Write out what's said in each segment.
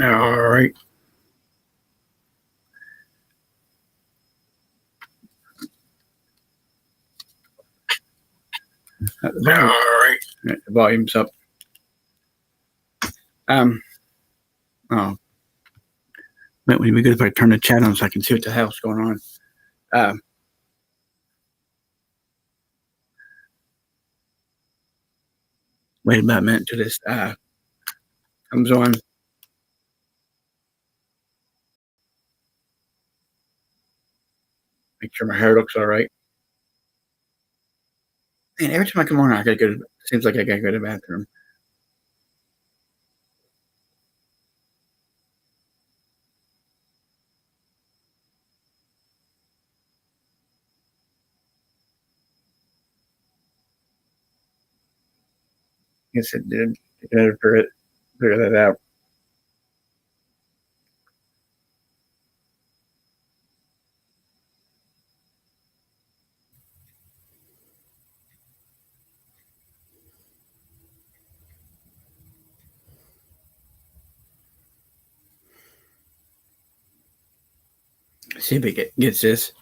All right. All right. The volume's up. Oh, it would be good if I turn the chat on so I can see what the hell's going on. Wait about a minute till this comes on. Make sure my hair looks all right. And every time I come on, I gotta go. Seems like I gotta go to the bathroom. Guess it did. Figure that out. See if it gets this.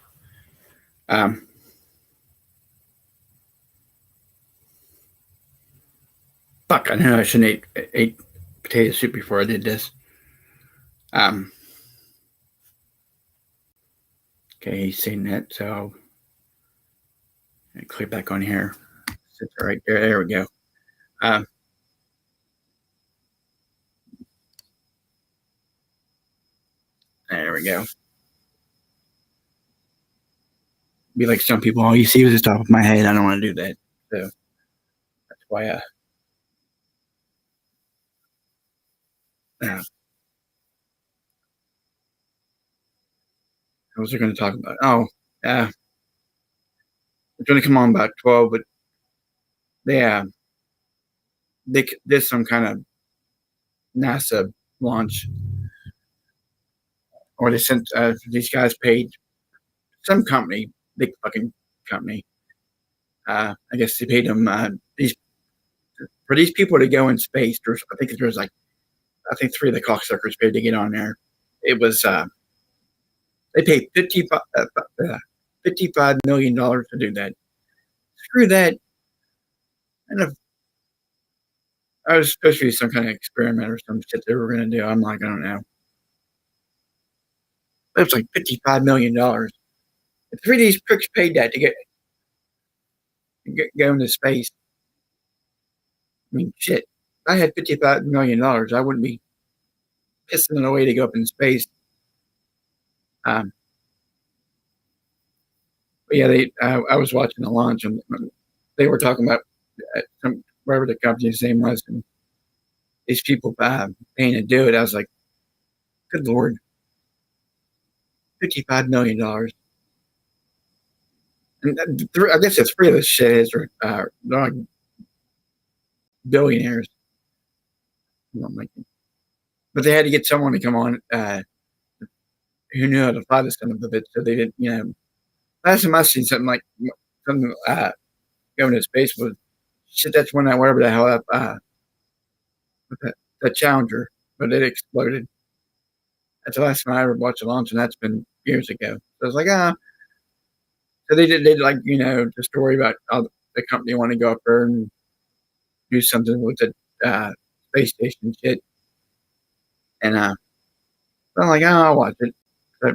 Fuck! I know I shouldn't eat potato soup before I did this. Okay, he's seen that, so I'll click back on here. Sit right there. There we go. There we go. Be like some people, all you see is the top of my head. I don't want to do that. So that's why what was I going to talk about? Oh, it's going to come on about 12, but they did some kind of NASA launch, or they sent these guys paid some company, big fucking company. I guess they paid them for these people to go in space. I think three of the cocksuckers paid to get on there. It was they paid $55 million to do that. Screw that. And if I was supposed to be some kind of experiment or some shit they were going to do, I'm like, I don't know. It was like $55 million. If three of these pricks paid that to go into space, I mean, shit. If I had $55 million, I wouldn't be pissing it away to go up in space. But yeah, I was watching the launch and they were talking about wherever the company's name was, and these people paying to do it. I was like, good Lord, $55 million. And I guess it's three of the shitheads are like billionaires. But they had to get someone to come on who knew how to fly this kind of bit, so they didn't, last time I seen something going to space was shit. That's when whatever the hell that Challenger, but it exploded. That's the last time I ever watched a launch, and that's been years ago. So I was like, So they did the story about how the company wanted to go up there and do something with the space station shit, and so I'm like, I'll watch it. But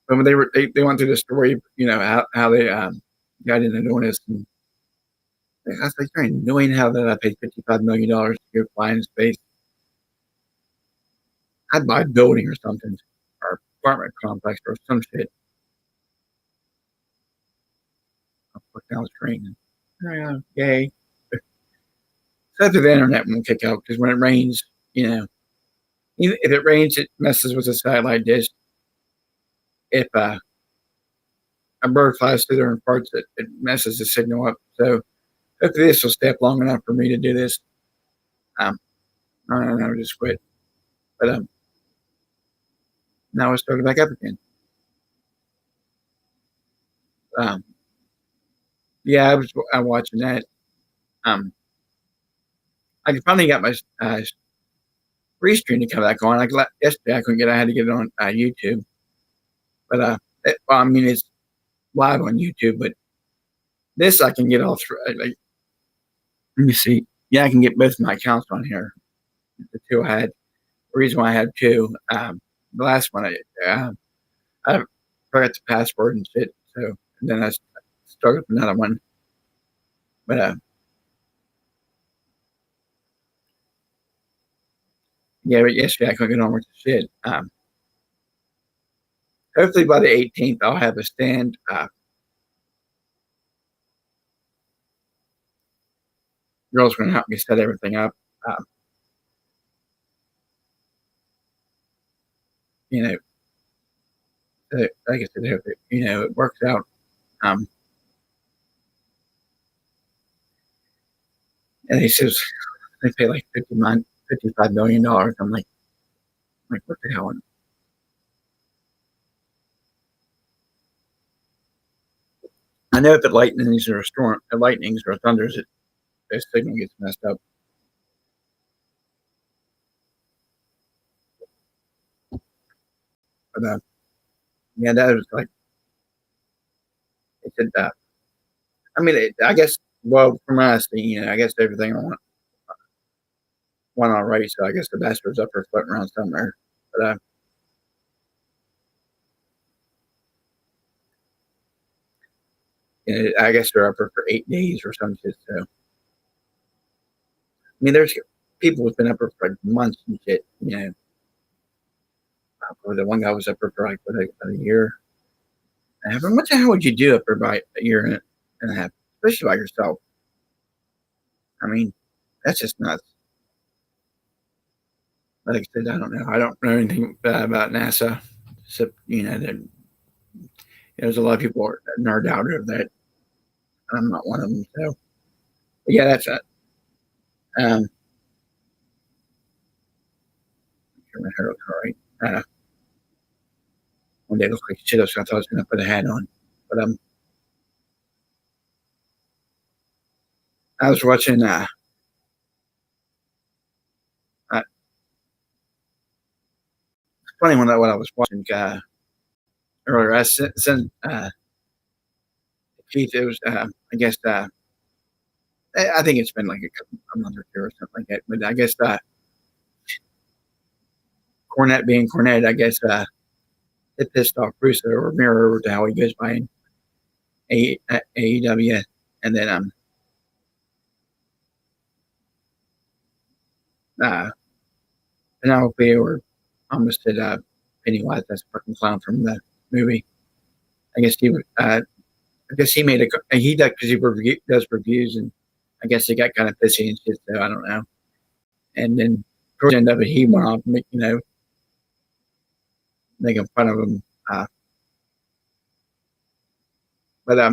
when they went through the story, how they got into doing this, and I was like, "You're knowing how that I paid $55 million to go fly in space? I'd buy a building or something, or apartment complex or some shit." I'll put down the screen. Yay! So after the internet won't kick out because when it rains, even if it rains, it messes with the satellite dish. If a bird flies through there and farts, it messes the signal up. So hopefully this will stay up long enough for me to do this. I don't know, just quit. But now I started back up again. Yeah, I'm watching that. I finally got my Restream to come back on. Like yesterday, I couldn't get. I had to get it on YouTube, but well, I mean, it's live on YouTube. But this I can get all through. Like, let me see. Yeah, I can get both my accounts on here. The two I had. The reason why I had two. The last one I forgot the password and shit. So and then I started another one. But yeah, but yesterday I couldn't get on with the shit. Hopefully by the 18th I'll have a stand. Girls gonna help me set everything up. Um, you know, like I said, hope it, it works out. Um, and he says they pay like $55 million. I'm like, what the hell? And I know if it lightnings or thunders, the signal gets messed up. But yeah, that was like it said. I mean, I guess. Well, from what I see, I guess everything went all right. So I guess the bastard's up there floating around somewhere. But I guess they're up there for 8 days or something. So I mean, there's people who've been up there for like months and shit. The one guy was up there for like a year and a half. And what the hell would you do up there by a year and a half, especially by yourself? I mean, that's just nuts. Like I said, I don't know. I don't know anything about NASA, except there's a lot of people that nerd out of that. I'm not one of them. So, but yeah, that's it. Um, my hair looks all right. One day it looked like shit, so I thought I was going to put a hat on. But I was watching. It's funny what I was watching earlier. I sent Keith. It was I guess I think it's been like a month or two or something like that. But I guess Cornette being Cornette, I guess it pissed off Bruce or Mirror to how he goes by in AEW, and then uh Penelope or almost said Pennywise, that's fucking clown from the movie. I guess he would. I guess he made he does because does reviews, and I guess he got kind of pissy and shit. So I don't know. And then towards the end of it, he went off, making fun of him. But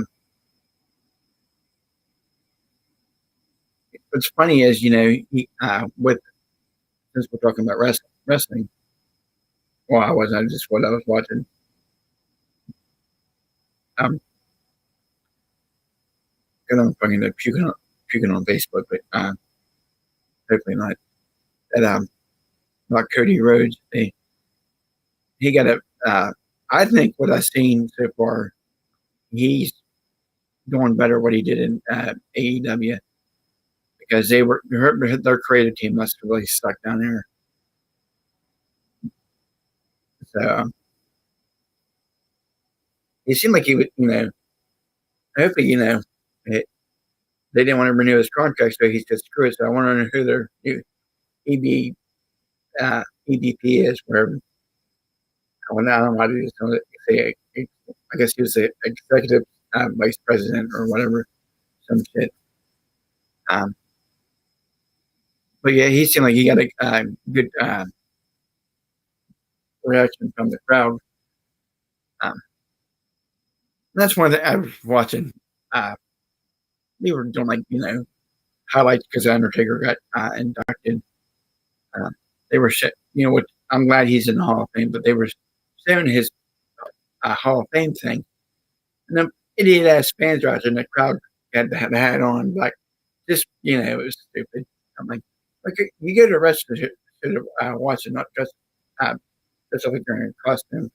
what's funny is he with since we're talking about wrestling. Well, I wasn't. I just what I was watching. Um, because I'm fucking puking on Facebook, but hopefully not. That about Cody Rhodes, he got a. I think what I've seen so far, he's doing better what he did in AEW because their creative team must have really stuck down there. So he seemed like he would, hopefully, they didn't want to renew his contract, so he said screw it. So I want to know who their new EB, EDP is, wherever. Well, I don't know why they just don't say. I guess he was the executive vice president or whatever, some shit. Um, but yeah, he seemed like he got a good reaction from the crowd. Um, that's one thing I was watching. Uh, they were doing like highlights because Undertaker got inducted. Uh, they were what I'm glad he's in the Hall of Fame, but they were showing his Hall of Fame thing, and the idiot ass fans out there in the crowd had the hat on, like just it was stupid. I'm like, you go to a wrestling show should have watched it, not uh, just like during a costume.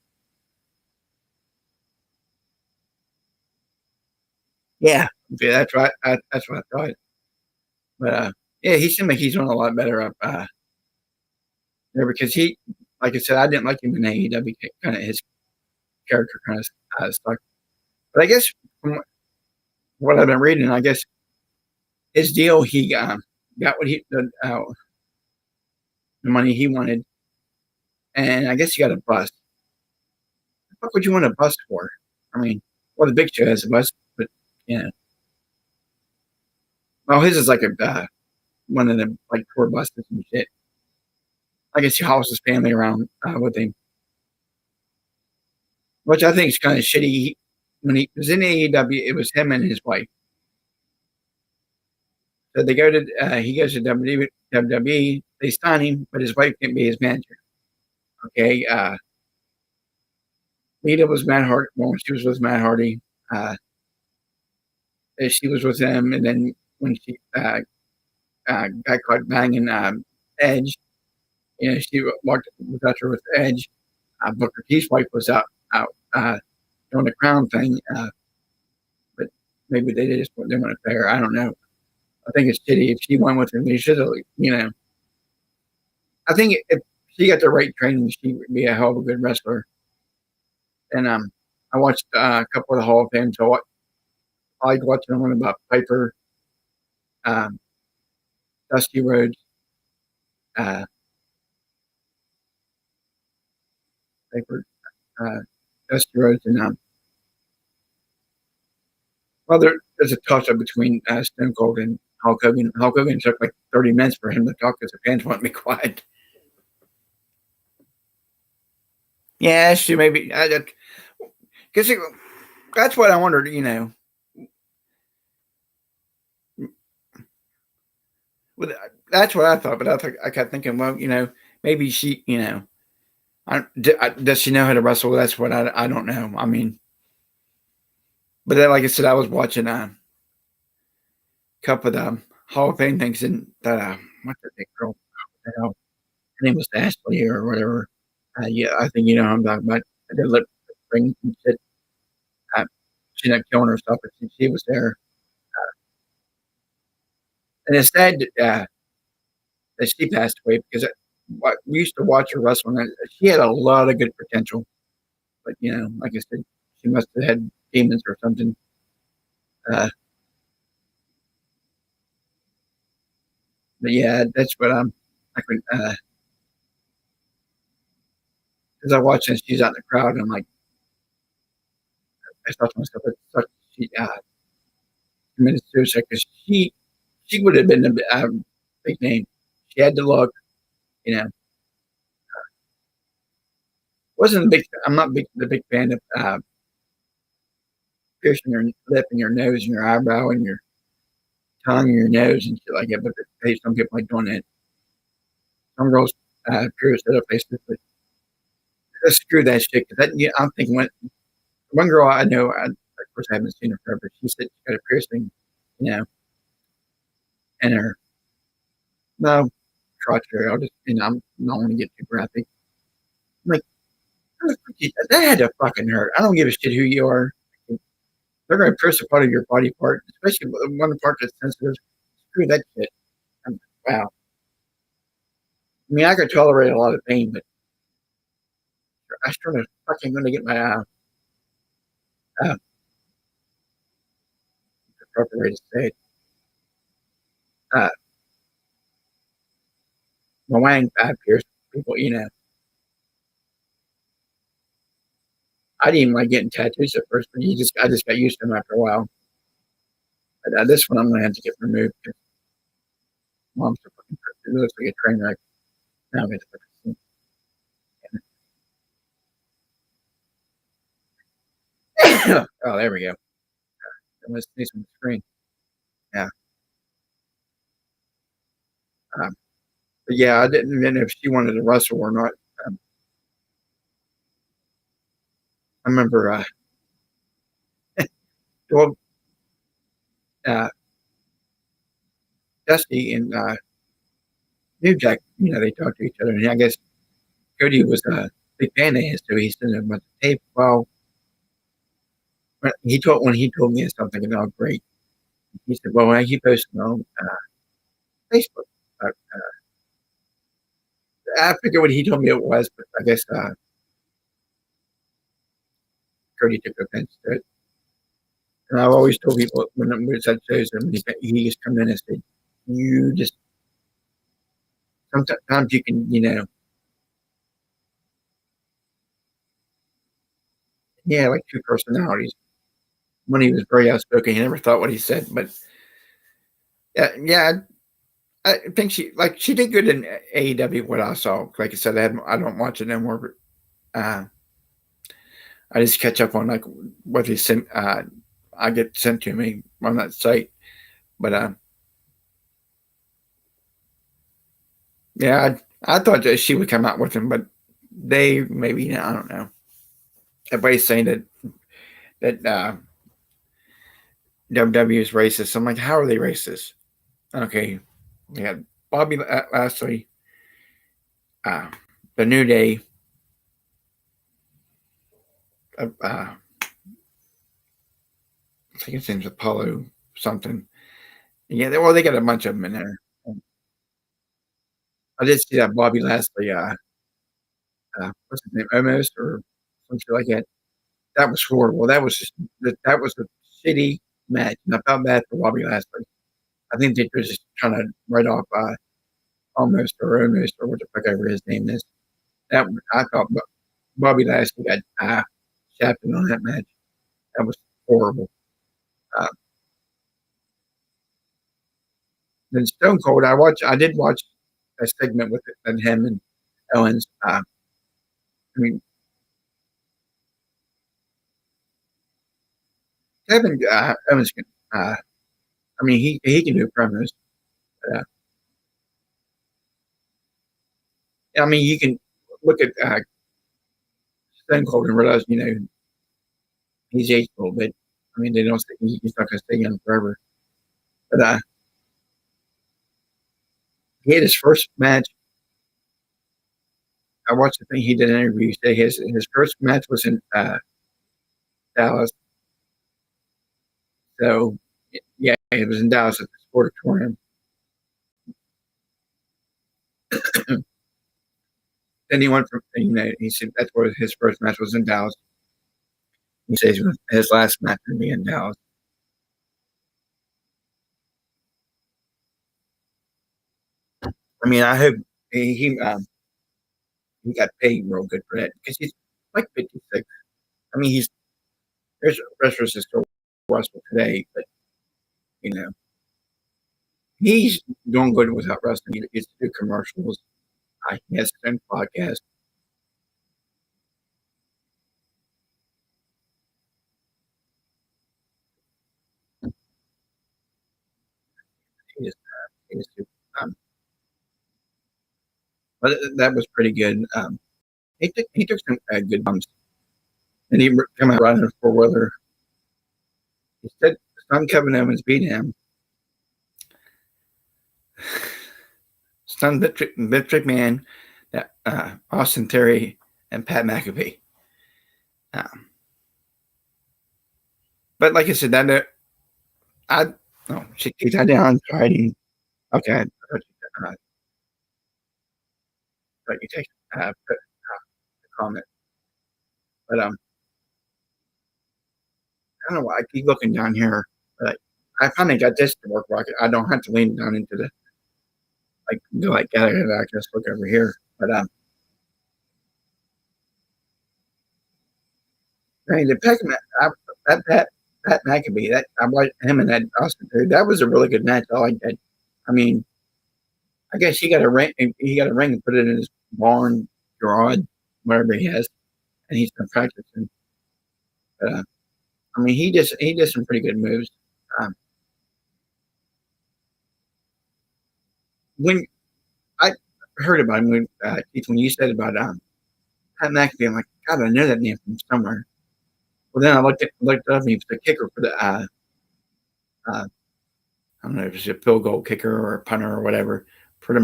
Yeah, yeah, that's right. That's what I thought. But yeah, he seemed like he's doing a lot better up there because like I said, I didn't like him in AEW. Kind of his character kind of stuck. But I guess from what I've been reading, I guess his deal, he got what the money he wanted, and I guess he got a bus. What would you want a bus for? I mean, well, the Big Show has a bus, but yeah, well, his is like a one of them like tour buses and shit. I guess he hauls his family around with him, which I think is kind of shitty. When he was in AEW, it was him and his wife. So they go to he goes to WWE. They sign him, but his wife can't be his manager. Okay, Lita was Matt Hardy. Well, she was with Matt Hardy. Uh, she was with him, and then when she got caught banging Edge, you know, she walked with her with Edge. Booker T's wife was out doing the crown thing, but maybe they just didn't want to pay her. I don't know. I think it's shitty if she went with him. They should have, you know. I think if she got the right training, she would be a hell of a good wrestler. And I watched a couple of the Hall of Fame. So I liked watching one about Piper, um, Dusty Rhodes, uh, Piper, uh, Dusty Rhodes, and well, there's a toss up between Stone Cold and Hulk Hogan. Hulk Hogan took like 30 minutes for him to talk because the fans want to be quiet. Yeah, she maybe because that's what I wondered. You know, with, that's what I thought. But I kept thinking, well, you know, maybe she, you know, does she know how to wrestle? That's what I don't know. I mean, but then, like I said, I was watching a couple of the Hall of Fame things, and what's that big girl? What the hell? Her name was Ashley or whatever. Yeah, I think you know who I'm talking about. The lip ring and shit. Uh, she ended up killing herself, but she was there. And it's sad that she passed away because we used to watch her wrestle, and she had a lot of good potential. But you know, like I said, she must have had demons or something. Uh, but yeah, that's what I'm. I could as I watch and she's out in the crowd, and I'm like, I thought to myself, it's such she committed suicide because she would have been a big name. She had the look, you know. Wasn't a big. I'm not the big fan of piercing your lip and your nose and your eyebrow and your tongue and your nose and shit like that. But hey, some people like doing that. Some girls pierce their faces, but screw that shit. Cause that, yeah, I'm thinking one girl I know, of course I haven't seen her forever. She said she got a piercing, you know, in her no crotch area. I'll just, you know, I'm not want to get too graphic. I'm like, that had to fucking hurt. I don't give a shit who you are. They're going to pierce a part of your body part, especially one part that's sensitive. Screw that shit. Wow. I mean, I could tolerate a lot of pain, but I started fucking going to get my the proper way to say it, uh, my wang pierced people. You know, I didn't even like getting tattoos at first, but I just got used to them after a while. But this one I'm going to have to get removed because mom's so fucking it looks like a train wreck. Now I'm going to fucking see. Oh, there we go. I must see some screen. Yeah. Um, but yeah, I didn't know if she wanted to wrestle or not. Um, I remember, well, uh, Dusty and New Jack, they talked to each other, and I guess Cody was a big fan of his, so he sent him a bunch of tape. Well, when he told me this, I'm thinking, "Oh, great." He said, "Well, why you posting on Facebook?" Uh, I forget what he told me it was, but I guess Cody took offense to it. And I've always told people when I'm with such shows, and he just come in and said, "You just sometimes you can, yeah, like two personalities." When he was very outspoken, he never thought what he said, but yeah, yeah, I think she did good in AEW. What I saw, like I said, I don't watch it anymore, but I just catch up on like what they sent. I get sent to me on that site, but yeah, I thought that she would come out with him, but they maybe I don't know. Everybody's saying that WWE is racist. I'm like, how are they racist? Okay, we had Bobby Lashley, uh, the New Day, I think his name's Apollo something. Yeah, well, they got a bunch of them in there. I did see that Bobby Lashley, what's his name, Almost or something like that. That was horrible. That was a shitty match, and I felt bad for Bobby Lashley. I think they were just trying to write off Almost or what the fuck ever his name is. I thought Bobby Lashley got shafted on that match. That was horrible. Uh, then Stone Cold, I did watch a segment with it, and him and Owens. I mean, Kevin Owens can. I mean, he can do promos. Uh, I mean, you can look at Stone Cold and realize, he's aged a little bit. I mean, they don't. He's not going to stay young forever. But he had his first match. I watched the thing he did an interview. Say his first match was in Dallas. So yeah, it was in Dallas at the Sportatorium. Then he went from he said that's where his first match was in Dallas. He says his last match would be in Dallas. I mean, I hope he got paid real good for that because he's like 56. I mean, there's wrestlers that still wrestle today, but you know, he's doing good without wrestling. He gets to do commercials. He has his own podcast. He just, he just, um, but that was pretty good. He took some good bumps, and he came out riding a four wheeler. He said, "Son Kevin Owens beat him. Son Vince McMahon, Austin Theory, and Pat McAfee." Um, but like I said, I oh shit, keep that down. Sorry, okay. Thought you take put a comment, but I don't know why I keep looking down here. But I finally got this to work. Where I don't have to lean down into the go like that. I just look over here. But I mean, the Pac-Man, Pat McAfee, that I like him and that Austin Theory. That was a really good match. I like that. I mean, I guess he got a ring. He got a ring and put it in his barn, garage, whatever he has, and he's been practicing. But I mean, he did some pretty good moves. Um, when I heard about him, Keith, when you said about Pat McAfee, I'm like, God, I know that name from somewhere. Well, then I looked it up, and he was the kicker for uh, I don't know if it's a field goal kicker or a punter or whatever for the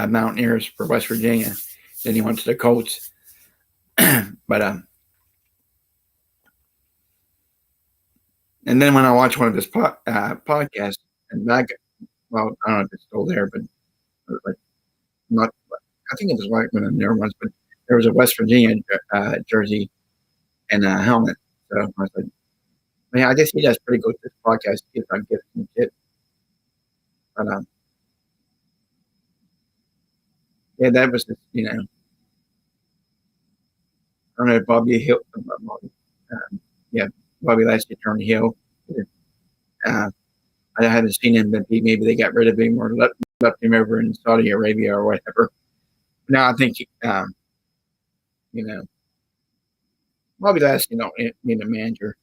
Mountaineers for West Virginia. Then he went to the Colts. But and then when I watched one of his podcasts, and back, well, I don't know if it's still there, but like not, I think it was like one of the newer ones, but there was a West Virginia jersey and a helmet. So I was like, man, I guess he does pretty good with this podcast. If I'm giving it, but yeah, that was just, I don't know, Bobby Hill, yeah, Bobby Lashley turned heel. Uh, I haven't seen him, but maybe they got rid of him or left him over in Saudi Arabia or whatever. No, I think, you know, Bobby Lashley don't need a manager.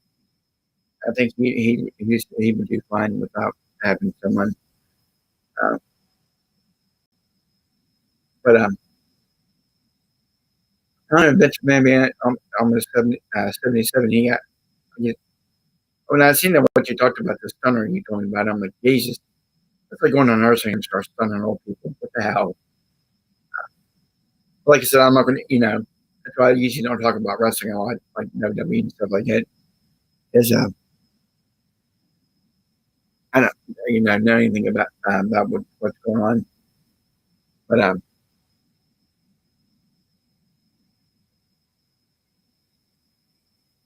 I think he would do fine without having someone. Uh, but I don't know, Vince McMahon, almost 77. When I seen that, what you talked about, the stunner you told me about, I'm like, Jesus, it's like going to a nursing home and start stunning old people. What the hell? Like I said, I'm not going to, that's why I usually don't talk about wrestling a lot, like WWE and stuff like that. Is I don't, know anything about what's going on, but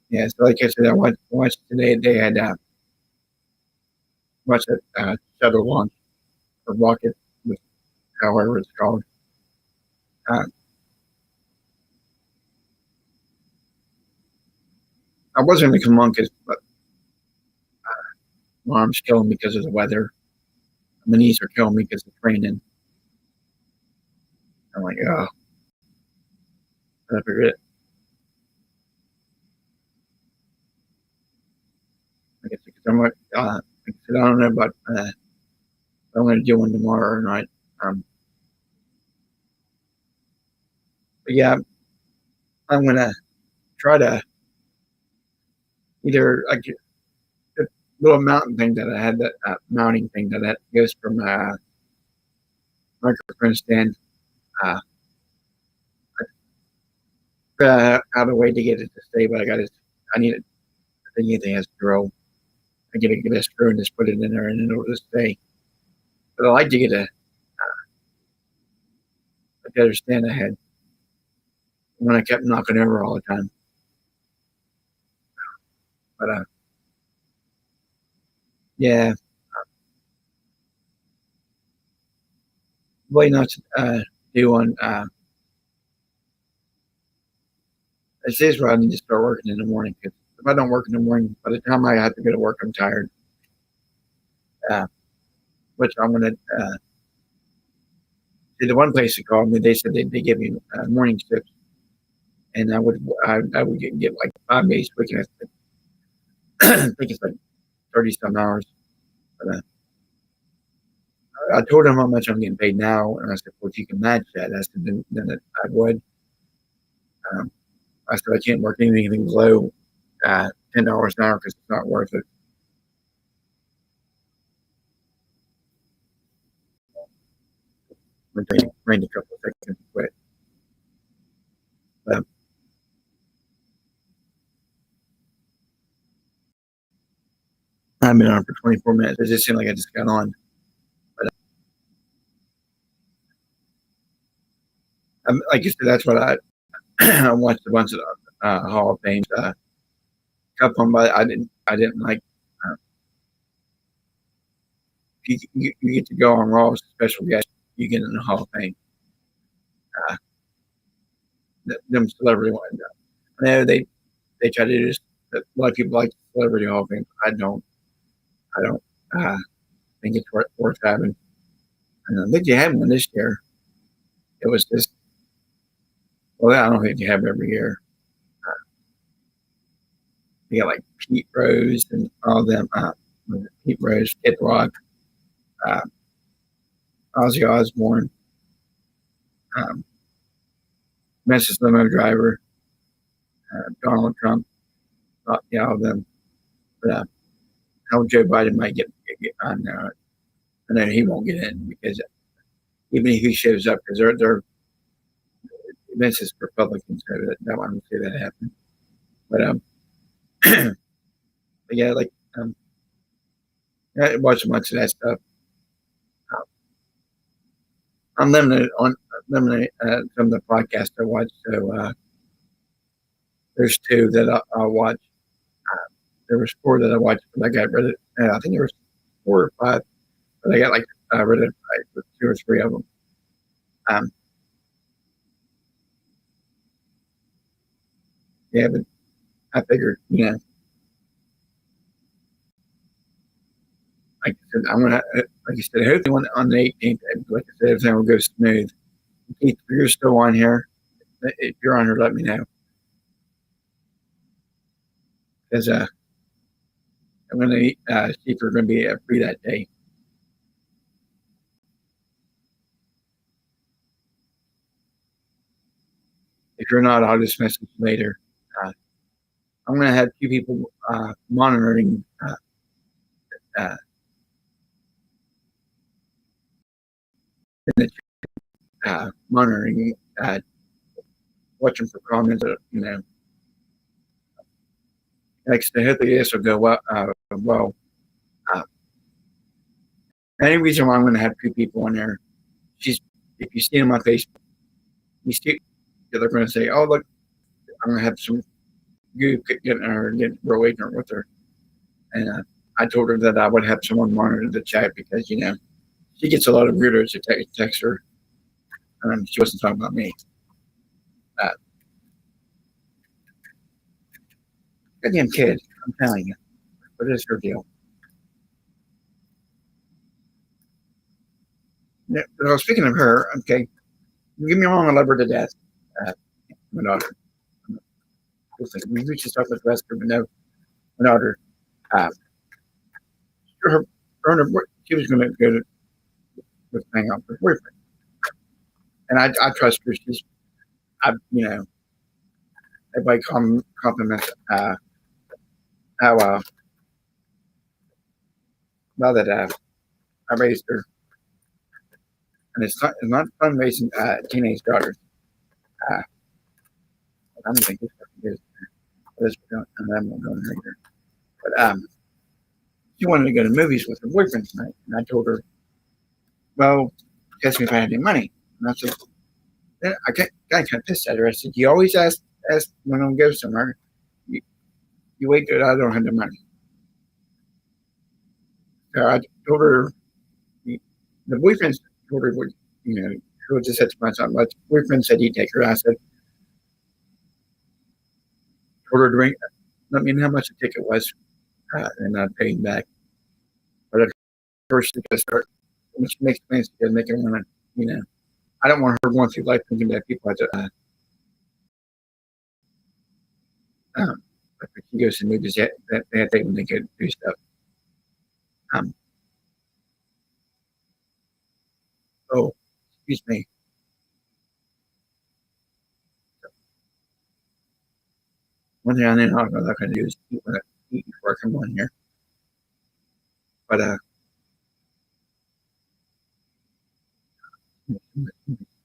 yeah. So like I said, I watched today. They had watched a shuttle launch or rocket, however it's called. Uh, I wasn't going to come on because my arm's killing me because of the weather. My knees are killing me because of training. I'm like, oh, I figured it. I guess because like I said, I don't know about if I'm going to do one tomorrow or not. But yeah, I'm going to try to either like the little mountain thing that I had, that mounting thing that goes from microphone stand. Uh, I have a way to get it to stay, but I need it. I think it has to grow. I get a screw and just put it in there and it'll just stay. But I like to get a better stand I had when I kept knocking over all the time. But yeah, really not to do on. This is where I need to start working in the morning. Because if I don't work in the morning, by the time I have to go to work, I'm tired. Uh, which I'm gonna see. The one place that called me, they said they give me morning shifts, and I would get like 5 days a week. And I think it's like 30 some hours. But I told him how much I'm getting paid now, and I said, "Well, if you can match that," I said, then I would. Um, I said, "I can't work anything below $10 an hour because it's not worth it." It rained a couple of seconds to quit. But I've been on for 24 minutes. It just seemed like I just got on. But like you said, that's what I watched a bunch of Hall of Fame. Couple of them, but I didn't like. Uh, you get to go on Raw as a special guest, you get in the Hall of Fame. Uh, them celebrity ones. I know they try to do this. A lot of people like celebrity Hall of Fame. I don't. I don't think it's worth having. And I think you had one this year. It was just, well, I don't think you have it every year. You got like Pete Rose and all them. Pete Rose, Kid Rock, uh, Ozzy Osbourne, um, Memphis Limo Driver, Donald Trump. Yeah, all of them. But how Joe Biden might get on there. I know he won't get in because even if he shows up, because they're this is Republicans, so that one would see that happen. But but yeah, like I watch much of that stuff. Uh, I'm limited some of the podcasts I watch. So there's two that I'll watch. There was four that I watched, but I got rid of. I think there was 4 or 5, but I got like rid of like 2 or 3 of them. Um, yeah, but I figured, like I said, I'm gonna, like I said, hopefully on the 18th, like I said, everything will go smooth. Keith, if you're still on here, if you're on here, let me know, because I'm gonna see if you're gonna be free that day. If you're not, I'll just message you later. I'm gonna have 2 people monitoring, uh, monitoring, watching for comments. Like I said, hopefully this will go well. Well, uh, any reason why I'm going to have 2 people on there, she's if you see on my Facebook, you see they're going to say, "Oh, look, I'm going to have some you getting her getting real ignorant with her." And I told her that I would have someone monitor the chat because she gets a lot of weirdos that text her. She wasn't talking about me. Uh, Goddamn kid, I'm telling you, what is her deal? Well, speaking of her, okay, give me wrong, I love her to death. My daughter. We reached this up with Lester, but no, my daughter. Uh, her, she was going to go to hang out with her boyfriend, and I trust her. Everybody compliments how well that I raised her, and it's not fun raising teenage daughters. I don't think this is. And I'm not going here. But she wanted to go to movies with her boyfriend tonight, and I told her, "Well, she asked me if I had any money," and I said, "I got kind of pissed at her. I said, you always ask when I go somewhere. You, you wait till I don't have the money." So I told her, the boyfriend told her, she was just said to my son, but the boyfriend said he'd take her. I said, told her to ring, let me know how much the ticket was, and I'd pay him back. But at first, she got to start, when she makes plans, she got to make it want to. I don't want her going through life thinking that people have to, if she goes to movies, that they have to when they get do stuff. Oh, excuse me. One thing I know I'm not going to do is eat before I come on here. But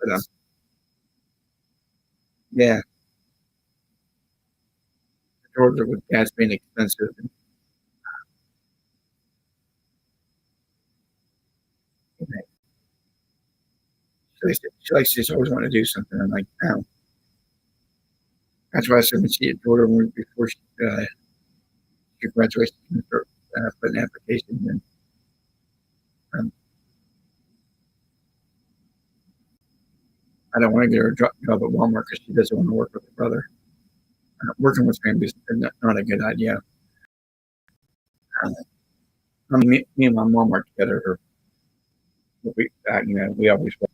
but yeah, Georgia with gas being expensive. And, you know, she likes to just always want to do something. I'm like, no. That's why I said when she had Georgia before she graduates, she can start putting applications in. Um, I don't want to get her a job at Walmart because she doesn't want to work with her brother. Working with families is not a good idea. Me and my mom work together. We always work.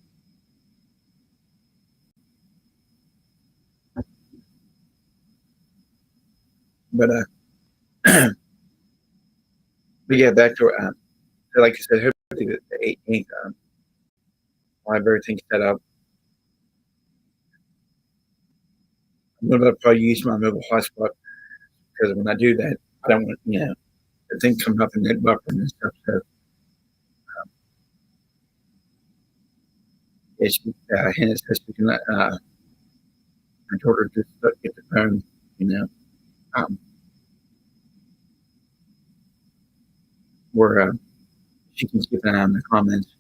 But but yeah, back to so like I said, hopefully the 18th. I'll have everything set up. I'm gonna probably use my mobile hotspot because when I do that, I don't want the thing comes up and hit buffer and stuff. So yeah, she, Hannah says she can let, I told her to just get the phone, you know, um, where she can keep an eye on the comments.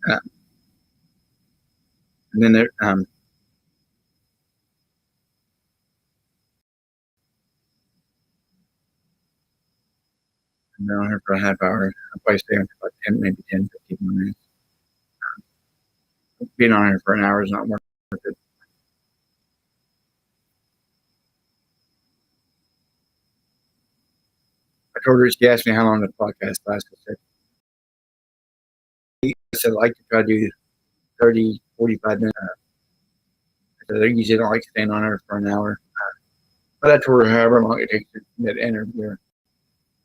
Uh, and then there, I've been on her for a half hour. I'll probably stay on for about 10, maybe 10, 15 more minutes. Being on here for an hour is not worth it. I told her, she asked me how long the podcast lasts. I said, I like to try to do 30, 45 minutes. I said, I usually don't like staying on her for an hour. But I told her however long it takes to get interview.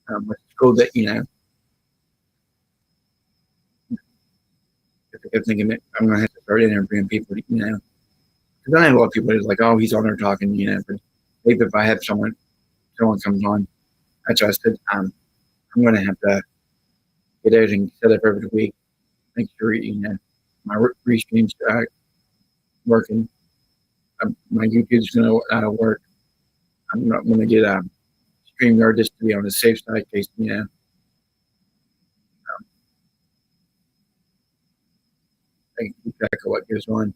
But it's cool that, you know, if I kept thinking that I'm going to have to start interviewing people, you know, because I know a lot of people is like, oh, he's on there talking, you know, but maybe if I have someone comes on, that's why I said, I'm going to have to get everything set up every week, make sure, you know, my restream's working. My YouTube's going to work. I'm not going to get a StreamYard just to be on the safe side in case, you know, I can keep track of what goes on.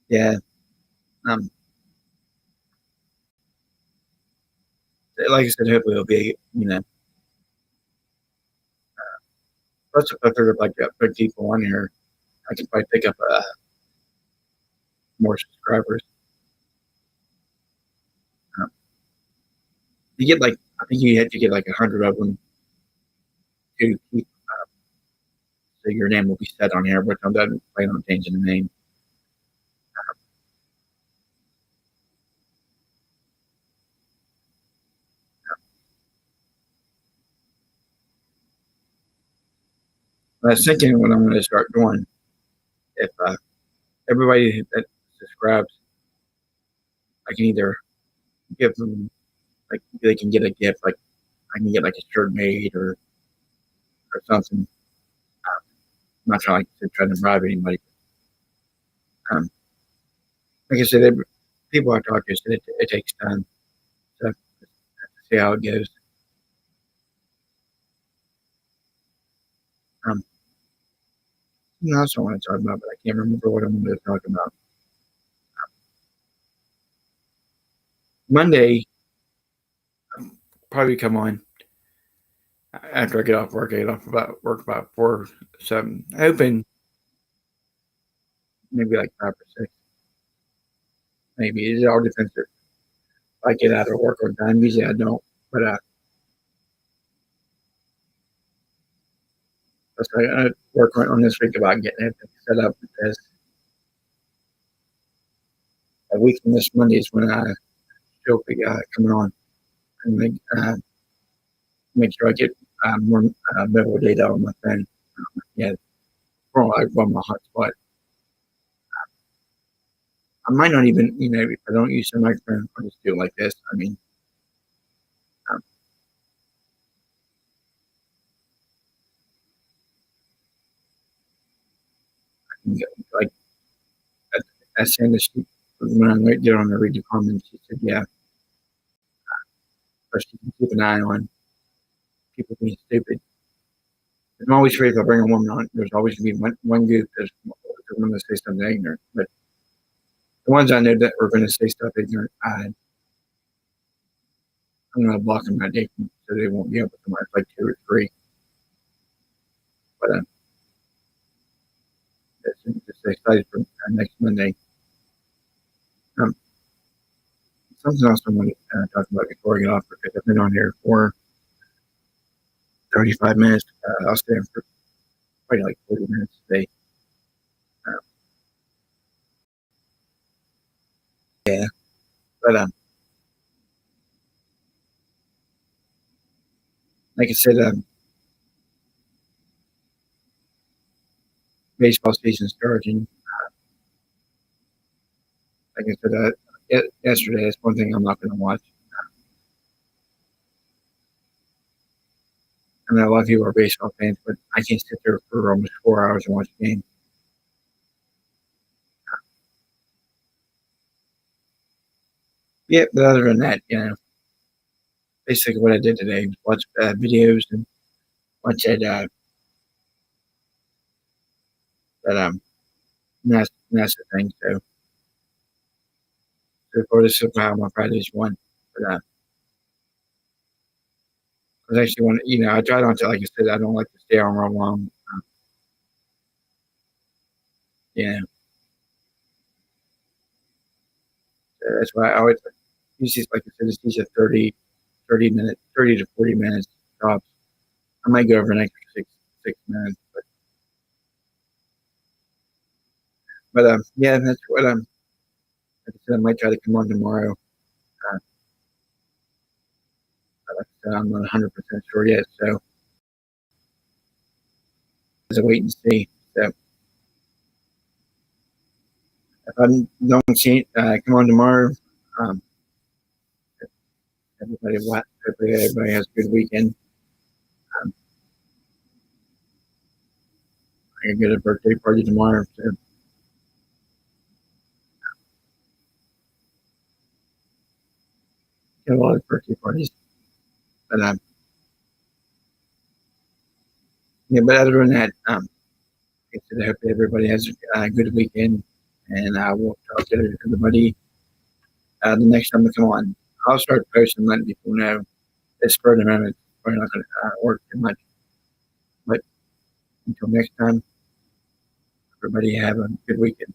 Yeah. Um, like I said, hopefully it'll be, you know, plus if I figure like put people on here, I can probably pick up more subscribers. Um, you get like, I think you have to get like 100 of them to keep, so your name will be set on here, but I'm not planning on changing the name. I was thinking what I'm going to start doing if everybody that subscribes, I can either give them like they can get a gift, like I can get like a shirt made or something. I'm not trying to try to bribe anybody. Um, like I said, people I talk to said it takes time to see how it goes. Um, you know, that's what I want to talk about, but I can't remember what I'm going to talk about. Monday, probably come on after I get off work. I get off about work about 4, 7. I open maybe like 5 or 6. Maybe it all depends if I get out of work on time. Usually I don't, but I work on this week about getting it set up because a week from this Monday is when I show be coming on and make sure I get more mobile data on my phone. Yeah, for like on my hotspot. I might not even, you know, if I don't use the microphone, I'll just do it like this. I mean, um, like I send this when I get on the read the comments. She said, "Yeah, but you can keep an eye on people being stupid." I'm always afraid if I bring a woman on, there's always going to be one group that's going to say something ignorant. But the ones I know that are going to say stuff ignorant, I'm going to block them that day so they won't be able to come out. It's like 2 or 3. But that's just excited for next Monday. Um, Something else I want to talk about before I get off because I've been on here for 35 minutes. I'll stay on for probably like 40 minutes today. Uh, yeah, but like I said, baseball season starts, and like I said, yesterday, that's one thing I'm not gonna watch. I mean, a lot of people are baseball fans, but I can't sit there for almost 4 hours and watch a game. Yeah, but other than that, basically what I did today was watch videos and watch that NASA thing. So far, this is how my Fridays went. But I was actually one, I tried on to, like I said, I don't like to stay on real long. Yeah, so that's why I always usually, like I said, it's usually 30 minutes, 30 to 40 minutes tops. I might go over an extra six minutes, but yeah, that's what like I said, I might try to come on tomorrow. Uh, but like I said, I'm not 100% sure yet, so it's a wait and see. So if I don't see come on tomorrow, um, hopefully everybody has a good weekend. Um, I can get a birthday party tomorrow, so get a lot of birthday parties. But yeah, but other than that, like I said, I hope everybody has a good weekend, and I will talk to everybody the next time we come on. I'll start posting, letting people know this spur of the moment. Probably not going to work too much, but until next time, everybody have a good weekend.